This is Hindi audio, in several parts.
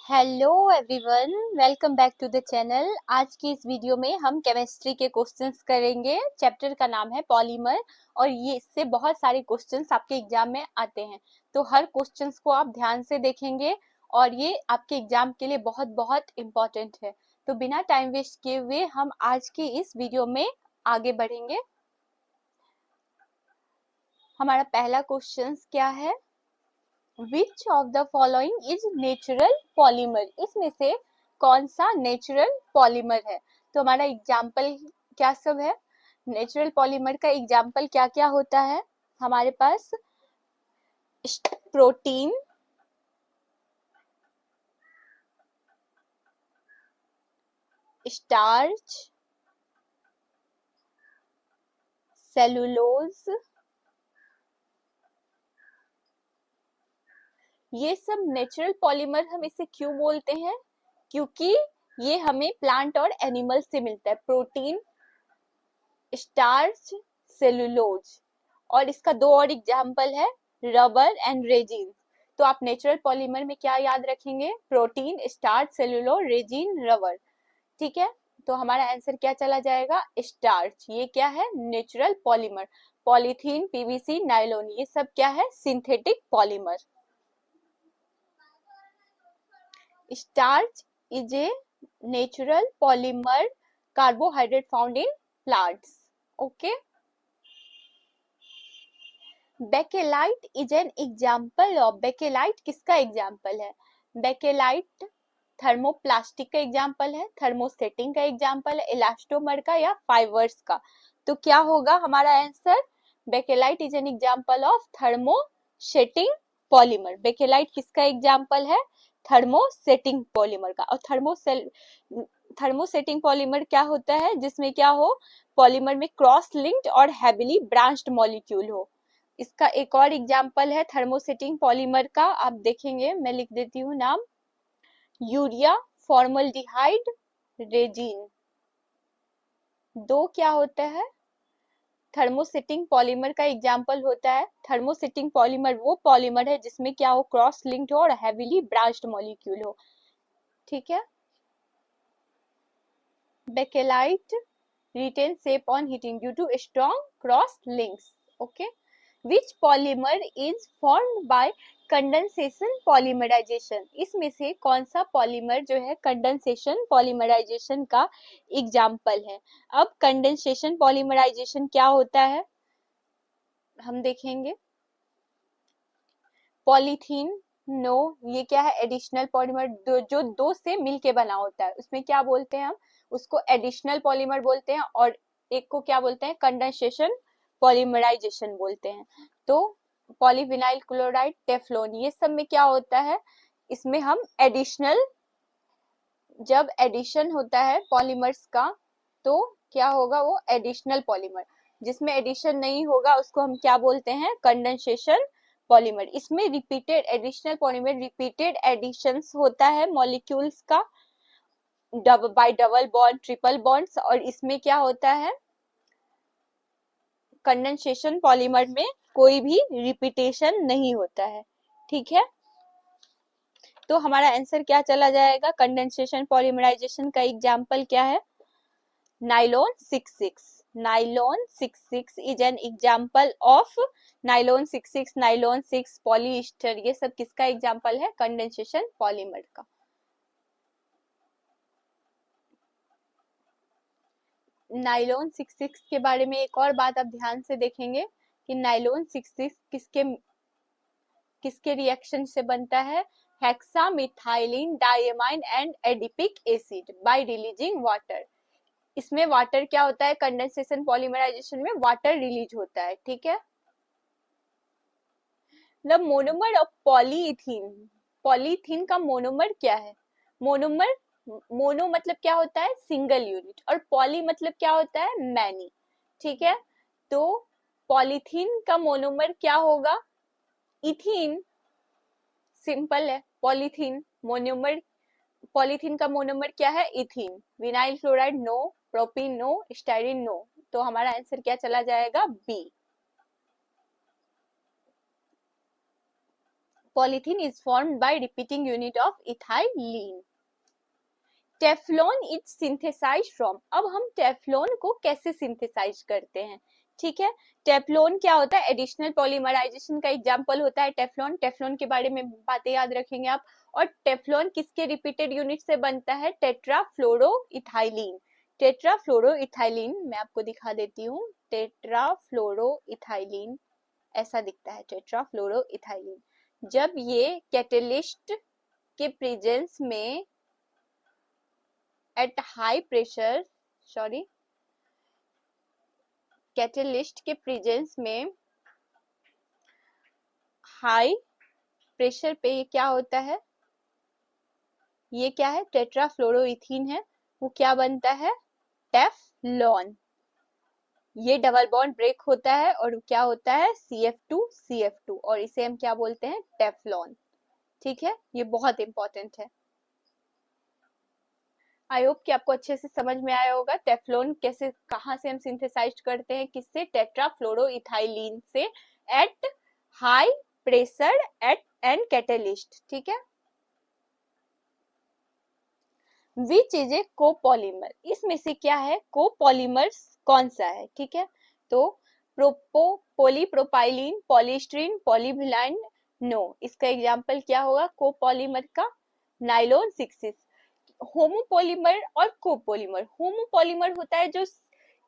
Hello everyone, welcome back to the channel. आज की इस वीडियो में हम केमिस्ट्री के क्वेश्चंस करेंगे। चैप्टर का नाम है पॉलीमर और ये इससे बहुत सारे क्वेश्चंस आपके एग्जाम में आते हैं, तो हर क्वेश्चंस को आप ध्यान से देखेंगे और ये आपके एग्जाम के लिए बहुत बहुत इम्पोर्टेंट है। तो बिना टाइम वेस्ट किए हुए हम आज की इस वीडियो में आगे बढ़ेंगे। हमारा पहला क्वेश्चन क्या है? Which of the following is natural polymer? इसमें से कौन सा नेचुरल पॉलीमर है? तो हमारा एग्जाम्पल क्या सब है? नेचुरल पॉलीमर का एग्जाम्पल क्या क्या होता है हमारे पास? प्रोटीन, स्टार्च, सेलुलोज, ये सब नेचुरल पॉलीमर हम इसे क्यों बोलते हैं? क्योंकि ये हमें प्लांट और एनिमल से मिलता है। प्रोटीन, स्टार्च, सेलुलोज, और इसका दो और एग्जाम्पल है रबर एंड रेजिन। तो आप नेचुरल पॉलीमर में क्या याद रखेंगे? Protein, starch, cellulose, resin, rubber. ठीक है, तो हमारा आंसर क्या चला जाएगा? स्टार्च। ये क्या है? Natural polymer. Polythene, PVC, nylon, ये सब क्या है? Synthetic polymer. Starch is a natural polymer carbohydrate found in plants. Okay. Bakelite is an example of, bakelite किसका एग्जाम्पल है? बेकेलाइट थर्मोप्लास्टिक का एग्जाम्पल है, थर्मोसेटिंग का एग्जाम्पल है, इलास्टोमर का या फाइबर्स का। तो क्या होगा हमारा answer? Bakelite is an example of thermosetting polymer. Bakelite किसका एग्जाम्पल है? थर्मोसेटिंग पॉलीमर का। और थर्मोसेटिंग पॉलीमर क्या होता है? जिसमें क्या हो? पॉलीमर में क्रॉस लिंक्ड और हेविली ब्रांच्ड मॉलिक्यूल हो। इसका एक और एग्जाम्पल है थर्मोसेटिंग पॉलीमर का, आप देखेंगे, मैं लिख देती हूँ नाम। Urea, formaldehyde, resin. दो क्या होता है? थर्मोसेटिंग पॉलीमर का एग्जाम्पल होता है। थर्मोसेटिंग पॉलीमर वो पॉलीमर है जिसमें क्या हो? क्रॉस लिंक्ड हो और हेविली ब्रांच्ड मॉलिक्यूल हो। ठीक है। Bakelite retain shape on heating due to strong cross links. Okay. Which polymer is formed by condensation polymerization? इसमें से कौन सा पॉलीमर जो है कंडेंसेशन पॉलीमराइजेशन का एग्जाम्पल है? अब कंडेंसेशन पॉलीमराइजेशन क्या होता है हम देखेंगे। पॉलीथीन, नो, ये क्या है? एडिशनल पॉलीमर जो दो से मिलके बना होता है, उसमें क्या बोलते हैं हम? उसको एडिशनल पॉलीमर बोलते हैं, और एक को क्या बोलते हैं? कंडेंसेशन पॉलीमराइजेशन बोलते हैं। तो पॉलीविनाइल क्लोराइड, टेफ्लॉन, ये सब में क्या होता है? इसमें हम एडिशनल, जब एडिशन होता है पॉलीमर्स का तो क्या होगा? वो एडिशनल पॉलीमर। जिसमें एडिशन नहीं होगा उसको हम क्या बोलते हैं? Condensation polymer. इसमें repeated additional polymer, repeated additions होता है मॉलिक्यूल्स का by double bond, triple bonds, और इसमें क्या होता है? कंडेंसेशन पॉलीमर में कोई भी रिपीटेशन नहीं होता है। ठीक है, तो हमारा आंसर क्या चला जाएगा? कंडेंसेशन पॉलीमराइजेशन का एग्जाम्पल क्या है? Nylon 66। Nylon 66 is an example of nylon 66, nylon 6, polyester, ये सब किसका एग्जाम्पल है? कंडेंसेशन पॉलीमर का। नाइलॉन 66 के बारे में एक और बात आप ध्यान से देखेंगे कि नाइलॉन 66 किसके रिएक्शन से बनता है? Hexamethylene diamine and adipic acid by releasing water. इसमें वाटर क्या होता है? कंडेंसेशन पॉलीमराइजेशन में वाटर रिलीज होता है। ठीक है। The monomer of polyethene, polythene का मोनोमर क्या है? मोनोमर, मोनो मतलब क्या होता है? सिंगल यूनिट, और पॉली मतलब क्या होता है? मैनी। ठीक है, तो पॉलीथीन का मोनोमर क्या होगा? इथीन। सिंपल है, पॉलीथीन मोनोमर, पॉलीथीन का मोनोमर क्या है? Ethene. Vinyl chloride no, propene no, styrene no. तो हमारा आंसर क्या चला जाएगा? B. Polythene is formed by repeating unit of ethylene. Teflon is synthesise from, अब हम टेफ्लॉन को कैसे सिंथेसाइज करते हैं, ठीक है। टेफ्लॉन क्या होता है, एडिशनल पॉलीमराइजेशन का एग्जांपल होता है टेफ्लॉन। टेफ्लॉन के बारे में बातें याद रखेंगे आप। और टेफ्लॉन किसके रिपीटेड यूनिट से बनता है, टेट्राफ्लोरोइथाइलीन। टेट्राफ्लोरोइथाइलीन मैं आपको दिखा देती हूँ, टेट्राफ्लोरोइथाइलीन ऐसा दिखता है, टेट्राफ्लोरोइथाइलीन। जब ये कैटेलिस्ट के प्रेजेंस में एट हाई प्रेशर, कैटेलिस्ट के प्रेजेंस में हाई प्रेशर पे ये क्या होता है, ये क्या है, टेट्राफ्लोरोइथीन है, वो क्या बनता है, टेफ्लॉन। ये डबल बॉन्ड ब्रेक होता है और क्या होता है, CF2 और इसे हम क्या बोलते हैं, टेफ्लॉन, ठीक है। ये बहुत इंपॉर्टेंट है। आई होप कि आपको अच्छे से समझ में आया होगा टेफ्लॉन कैसे, कहाँ से हम सिंथेसाइज करते हैं, किससे, टेट्राफ्लोरोइथाइलीन से at high pressure at an catalyst, ठीक है। विच इज ए कोपॉलीमर, इसमें से क्या है, कोपॉलीमर्स कौन सा है, ठीक है। तो पॉलीप्रोपाइलीन, पॉलीस्टीरीन, पॉलीविनाइल, नो, इसका एग्जांपल क्या होगा कोपॉलीमर का, नाइलॉन 6। होमोपॉलीमर और कोपॉलीमर, होमोपॉलीमर होता है जो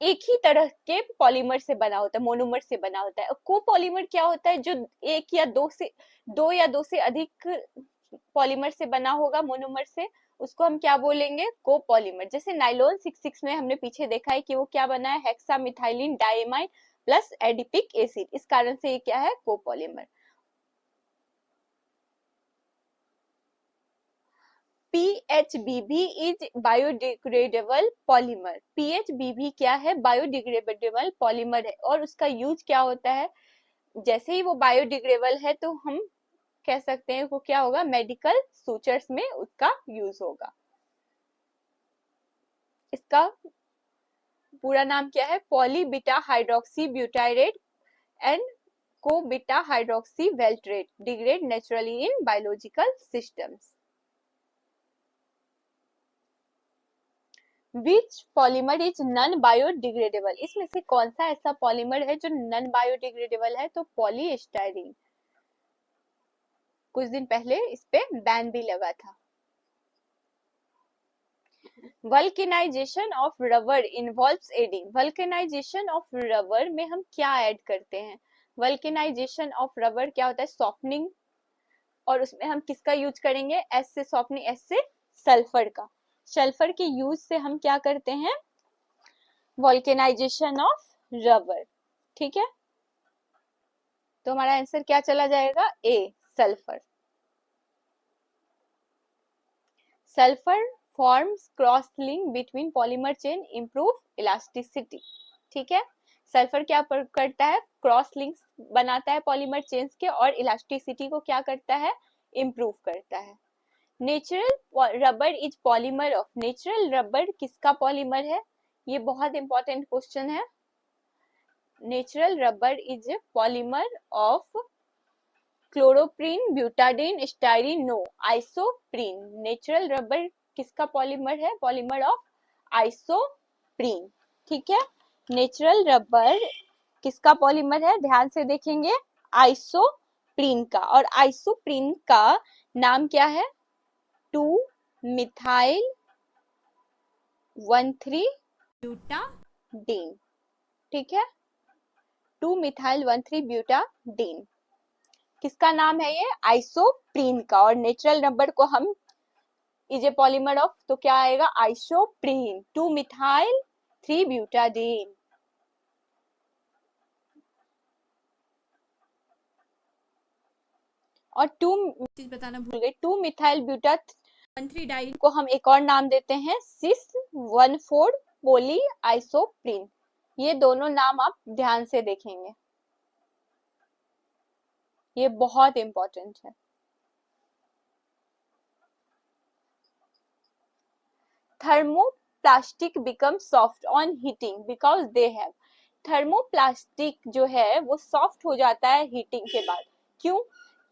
एक ही तरह के पॉलीमर से बना होता है, मोनोमर से बना होता है। और कोपॉलीमर क्या होता है, जो एक या दो से अधिक पॉलीमर से बना होगा, मोनोमर से, उसको हम क्या बोलेंगे, कोपॉलीमर। जैसे नाइलॉन 6 में हमने पीछे देखा है कि वो क्या बना है, hexamethylene diamine plus adipic acid, इस कारण से ये क्या है, copolymer. PHBB is biodegradable polymer, PHBB क्या है, बायोडिग्रेडेबल पॉलीमर है, और उसका यूज क्या होता है, जैसे ही वो बायोडिग्रेडेबल है तो हम कह सकते हैं वो क्या होगा, मेडिकल सूचर्स में उसका यूज होगा। इसका पूरा नाम क्या है, polybeta hydroxy butyrate and co beta hydroxy valerate, degrade naturally in biological systems. Which polymer is non biodegradable, इसमें से कौन सा ऐसा पॉलीमर है जो नॉन बायोडिग्रेडेबल है, तो पॉलीस्टाइरीन। कुछ दिन पहले इस पे बैन भी लगा था। Vulcanisation of rubber involves adding, vulcanisation of rubber में हम क्या ऐड करते हैं, वल्केनाइजेशन ऑफ रबर क्या होता है, सॉफ्टनिंग, और उसमें हम किसका यूज करेंगे, एस से सॉफ्टनिंग, एस से सल्फर का, सल्फर के यूज से हम क्या करते हैं, वॉल्केनाइजेशन ऑफ रबर, ठीक है। तो हमारा आंसर क्या चला जाएगा, A, sulphur. Sulphur forms cross link between polymer chain, improve elasticity, ठीक है। सल्फर क्या करता है, क्रॉस लिंक बनाता है पॉलीमर चेन्स के, और इलास्टिसिटी को क्या करता है, इंप्रूव करता है। Natural rubber is polymer of, natural rubber किसका पॉलीमर है, ये बहुत इंपॉर्टेंट क्वेश्चन है। Natural rubber is polymer of chloroprene, butadiene, styrene, no, isoprene. Natural rubber किसका पॉलीमर है, पॉलीमर ऑफ आइसोप्रीन, ठीक है। नेचुरल रबर किसका पॉलीमर है, ध्यान से देखेंगे, आइसोप्रीन का, और आइसोप्रीन का नाम क्या है, 2-मिथाइल 1,3-ब्यूटाडीन, ठीक है, 2-मिथाइल 1,3-ब्यूटाडीन, किसका नाम है ये, आइसोप्रीन का। और नेचुरल रबर को हम इज ए पॉलीमर ऑफ, तो क्या आएगा, आइसोप्रीन, 2-मिथाइल 3-ब्यूटाडीन। और चीज बताना भूल गई, 2-मिथाइल ब्यूटा 1,3-डाइन को हम एक और नाम देते हैं, सिस 1,4 पोली आइसोप्रीन। ये दोनों नाम आप ध्यान से देखेंगे, ये बहुत इंपॉर्टेंट है। Thermoplastic become soft on heating because they have, thermoplastic जो है वो सॉफ्ट हो जाता है हीटिंग के बाद, क्यों,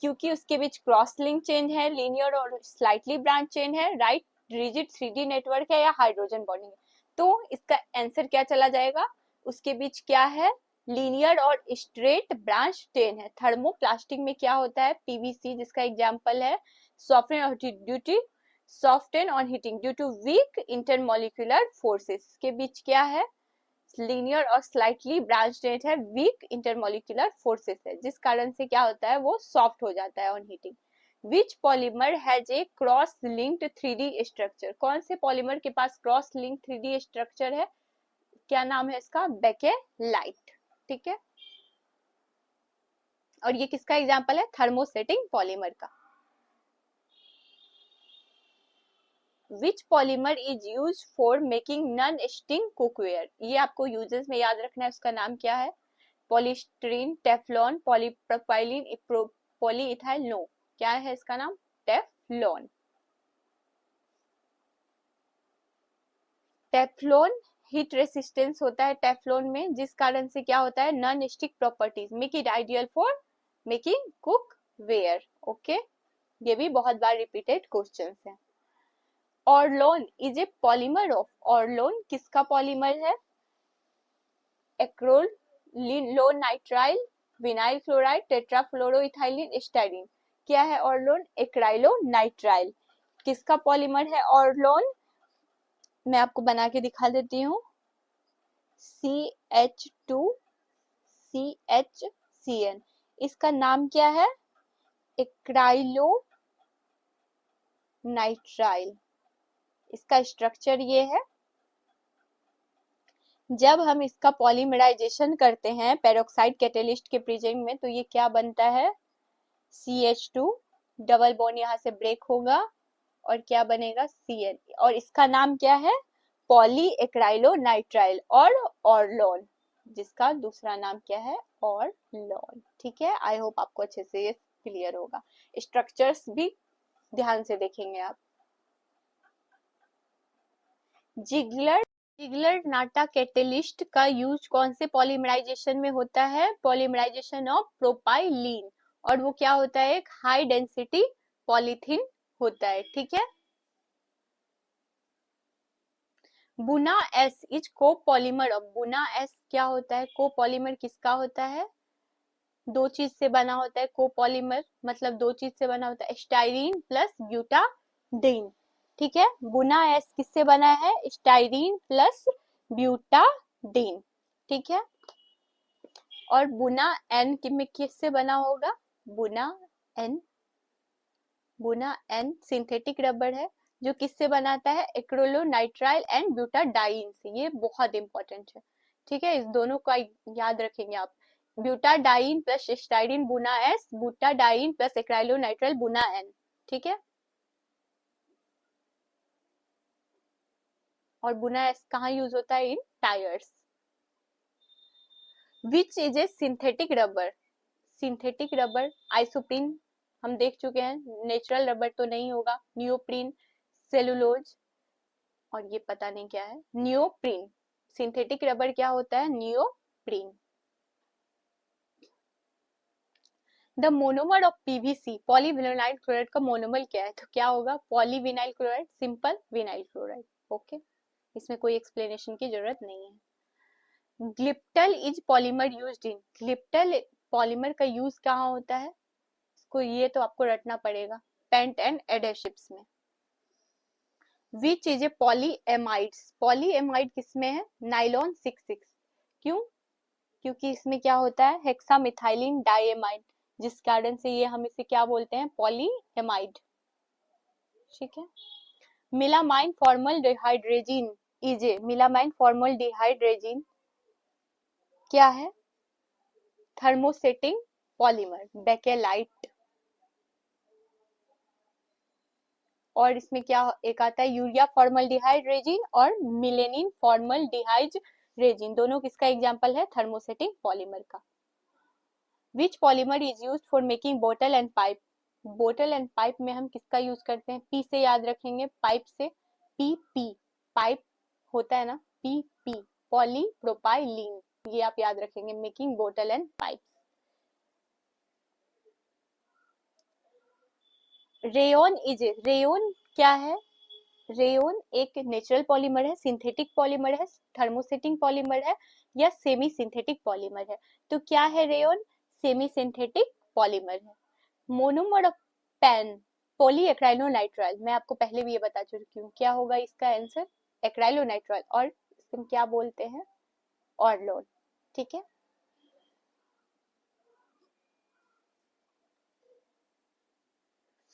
क्योंकि उसके बीच क्रॉस लिंक चेन है, लीनियर और स्लाइटली ब्रांच चेन है, राइट, रिजिड 3D नेटवर्क है या हाइड्रोजन बॉन्डिंग है। तो इसका आंसर क्या चला जाएगा, उसके बीच क्या है, लीनियर और स्ट्रेट ब्रांच चेन है। थर्मोप्लास्टिक में क्या होता है, पीवीसी जिसका एग्जांपल है, soften on heating due to weak intermolecular forces, के बीच क्या है, लीनियर और स्लाइटली ब्रांचड है, वीक इंटरमोलिकुलर फोर्सेस है, जिस कारण से क्या होता है, वो सॉफ्ट हो जाता है on heating. Which polymer has a cross linked 3D structure, कौन से पॉलीमर के पास क्रॉस लिंक 3D स्ट्रक्चर है, क्या नाम है इसका, बेकेलाइट। ठीक है, और ये किसका एग्जांपल है, थर्मोसेटिंग पॉलीमर का। Which polymer is used for making non-sting cookware, ये आपको यूजेस में याद रखना है, उसका नाम क्या है, पॉलीस्टीरीन, टेफ्लॉन, पॉलीप्रोपाइलिन, पॉलीइथाइल, नो, क्या है इसका नाम, टेफ्लॉन। टेफ्लॉन हीट रेसिस्टेंस होता है टेफ्लॉन में, जिस कारण से क्या होता है, non stick properties, make it ideal for making cook ware. Okay, ये भी बहुत बार रिपीटेड क्वेश्चन है। Orlon is a polymer of, Orlon किसका पॉलीमर है, acrylonitrile, vinyl chloride, tetrafluoroethylene, styrene, क्या है ऑर्लोन, एक्राइलोनाइट्राइल। किसका पॉलीमर है ऑर्लोन, मैं आपको बना के दिखा देती हूँ, CH2CHCN, इसका नाम क्या है, एक्राइलोनाइट्राइल, इसका स्ट्रक्चर ये है। जब हम इसका पॉलीमराइजेशन करते हैं पेरोक्साइड कैटेलिस्ट के प्रेजेंट में, तो ये क्या बनता है, CH2, डबल बॉन्ड यहाँ से ब्रेक होगा और क्या बनेगा, CN, और इसका नाम क्या है, पॉली एक्राइलोनाइट्राइल और ऑर्लोन, जिसका दूसरा नाम क्या है, ऑर्लोन। ठीक है, आई होप आपको अच्छे से ये क्लियर होगा। स्ट्रक्चर्स भी ध्यान से देखेंगे आप। जिगलर नाटा कैटेलिस्ट का यूज कौन से पॉलीमराइजेशन में होता है, पॉलीमराइजेशन ऑफ प्रोपाइलीन, और वो क्या होता है, एक हाई डेंसिटी पॉलीथीन होता है। ठीक है, बुना एस इज कोपॉलीमर ऑफ, बुना एस क्या होता है, कोपॉलीमर किसका होता है, दो चीज से बना होता है कोपॉलीमर, मतलब दो चीज से बना होता है, स्टाइरीन प्लस ब्यूटाडीन। ठीक है, बुना एस किससे बना है, स्टाइरीन प्लस ब्यूटाडीन। ठीक है, और बुना एन में किससे बना होगा, बुना एन, बुना एन सिंथेटिक रबर है, जो किससे बनाता है, एक्रोलोनाइट्राइल एंड ब्यूटाडाइन से, ये बहुत इंपॉर्टेंट है। ठीक है, इस दोनों का याद रखेंगे आप, butadiene plus styrene buna S, butadiene plus acrylonitrile buna N. ठीक है, और बुना एस कहाँ यूज होता है, in tyres. Which is a synthetic rubber, synthetic rubber, isoprene हम देख चुके हैं, नेचुरल रबर तो नहीं होगा, नियोप्रीन, सेलुलोज, और ये पता नहीं क्या है, नियोप्रीन। सिंथेटिक रबर क्या होता है, neoprene. The monomer of PVC, polyvinyl chloride का मोनोमर क्या है, तो क्या होगा, polyvinyl chloride, simple vinyl chloride. Okay, इसमें कोई एक्सप्लेनेशन की जरूरत नहीं है। Glyptal is polymer used in, glyptal polymer का यूज कहाँ होता है, इसको ये तो आपको रटना पड़ेगा, पेंट एंड एडेसिव्स में। विच इज ए पॉलीएमाइड्स, पॉलीएमाइड किसमें है, नाइलॉन 66, क्यों, क्योंकि इसमें क्या होता है, हेक्सामिथाइलिन डाइएमाइड, जिस कारण से ये हम इसे क्या बोलते हैं, पॉलीएमाइड। ठीक है, melamine formaldehyde resin is a, melamine formaldehyde resin क्या है, थर्मोसेटिंग पॉलीमर, बेकेलाइट। और इसमें क्या एक आता है, यूरिया फॉर्मल्डिहाइड रेजिन और मिलेनिन फॉर्मल्डिहाइड रेजिन, दोनों किसका एग्जांपल है, थर्मोसेटिंग पॉलीमर का। Which polymer is used for making बोतल एंड पाइप, बोतल एंड पाइप में हम किसका यूज करते हैं, पी से याद रखेंगे, पाइप से, पी पी, पाइप होता है ना, पी पी, पॉलीप्रोपाइलीन, ये आप याद रखेंगे, मेकिंग बोतल एंड पाइप। रेयोन रेयोन क्या है? रेयोन एक नेचुरल पॉलीमर है, सिंथेटिक पॉलीमर है, थर्मोसेटिंग पॉलीमर है, या सेमी सिंथेटिक पॉलीमर है? तो क्या है रेयोन? सेमी सिंथेटिक पॉलीमर है। मोनोमर ऑफ पेन पॉलीएक्राइलोनाइट्राइल, मैं आपको पहले भी ये बता चुकी हूँ, क्या होगा इसका आंसर? एक्राइलोनाइट्राइल, और इसको क्या बोलते हैं? ऑर्लोन। ठीक है।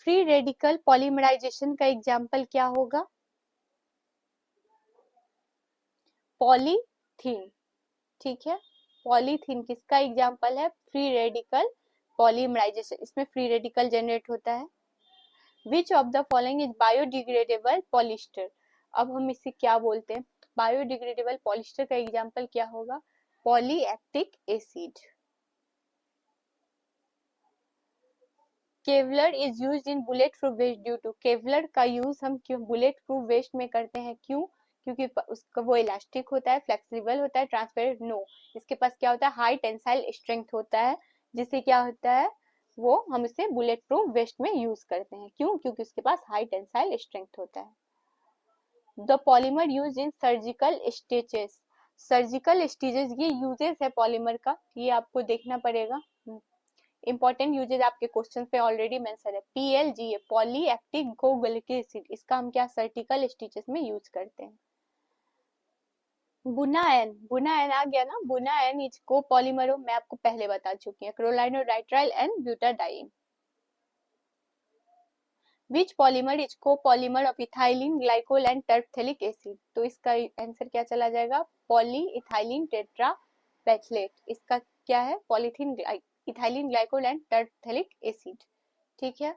फ्री रेडिकल पॉलीमराइजेशन का एग्जाम्पल क्या होगा? पॉलीथीन। ठीक है, पॉलीथीन किसका एग्जाम्पल है? फ्री रेडिकल पॉलीमराइजेशन, इसमें फ्री रेडिकल जनरेट होता है। Which of the following is biodegradable polyester? अब हम इसे क्या बोलते हैं? बायोडिग्रेडेबल पॉलिस्टर का एग्जाम्पल क्या होगा? Polylactic acid. Kevlar is used in bullet proof vest due to, Kevlar का यूज हम क्यों बुलेट प्रूफ वेस्ट में करते हैं? क्यों? क्योंकि उसका वो इलास्टिक होता है, फ्लेक्सिबल होता है, ट्रांसपेरेंट नो, इसके पास क्या होता है? हाई टेंसाइल स्ट्रेंथ होता है, जिससे क्या होता है? वो हम इसे बुलेट प्रूफ वेस्ट में यूज करते हैं। क्यों? क्योंकि उसके पास हाई टेंसाइल स्ट्रेंथ होता है। The polymer use in surgical stitches, surgical stitches ये यूजेस है पॉलीमर का, ये आपको देखना पड़ेगा। इंपॉर्टेंट यूजेज आपके क्वेश्चन पे ऑलरेडी मेंशन है। पीएलजीए पॉली एक्टिव गोगलिक एसिड, इसका हम क्या सर्जिकल स्टिचेस में यूज करते हैं। बुनाएन आ गया ना, बुनाएन इज को पॉलीमर, मैं आपको पहले बता चुकी हूँ, chloronitrile and butadiene. Which polymer is copolymer of ethylene glycol and terephthalic acid? तो इसका आंसर क्या चला जाएगा? पॉली इथाइलिन टेट्रा पैचलेट, इसका क्या है? Polythene ethylene glycol and terephthalic acid. ठीक है।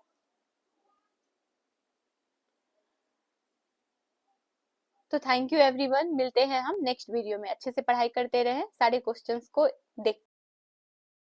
तो थैंक यू एवरीवन, मिलते हैं हम नेक्स्ट वीडियो में। अच्छे से पढ़ाई करते रहें, सारे क्वेश्चंस को देख